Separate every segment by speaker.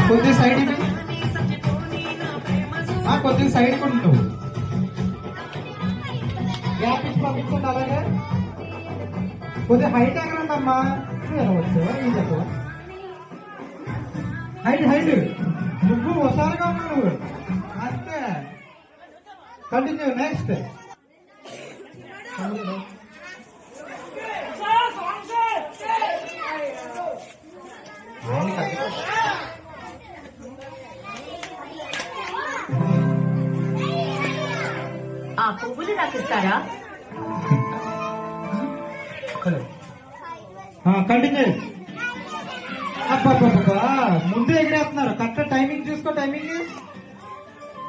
Speaker 1: కొద్ది సైడ్ కొద్ది side కొంటు gap ఇచ్చి పంపించండి. అలాగే కొద్దిగా హైట్ ఎక్కడండమ్మా వచ్చు ఏం చెప్పవా హైట్ హైట్ నువ్వు హుషారుగా ఉన్నావు నువ్వు అంతే. Continue next.
Speaker 2: ఆ పువ్వులు నాకు ఇస్తారా?
Speaker 1: కంటిన్యూ. అబ్బా ముందే ఎగిరేస్తున్నారు. కరెక్ట్ టైమింగ్ చూసుకో. టైమింగ్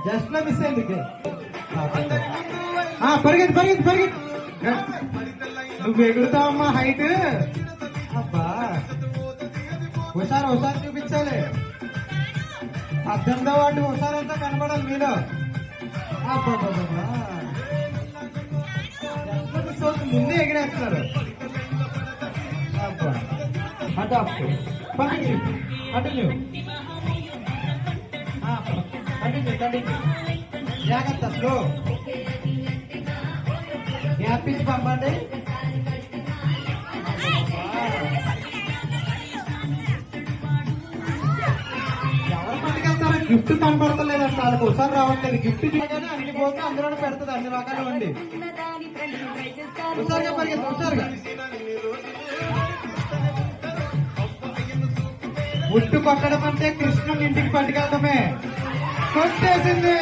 Speaker 1: జస్ట్ లో మిస్ అయింది. పరిగెత్తి పరిగెత్తి పరిగెత్తి. నువ్వు ఎగురుతావమ్మా హైట్. అబ్బా హుషారు హుషారు చూపించాలి. 18వ వాటి హుషారంతా కనబడాలి మీలో. అబ్బా ముందే ఎగిరేస్తున్నారు. అబ్బా adapt continue continue continue continue. జాగ్రత్త స్లో. గ్యాప్ ఇచ్చి పంపండి. ఎవరు పట్టుకెళ్తారో గిఫ్ట్ కనపడతలేదంట. వాళ్ళకి ఒకసారి రావట్లేదు. గిఫ్ట్ చూడగానే అన్ని పోతే అందులోనే పెడుతుంది. అన్ని రకాలు అండి. హుషారుగా పరిగెత్తి హుషారుగా. ఉట్టు కొట్టడం అంటే కృష్ణుని ఇంటికి పట్టుకెళ్తామే. కొట్టేసింది.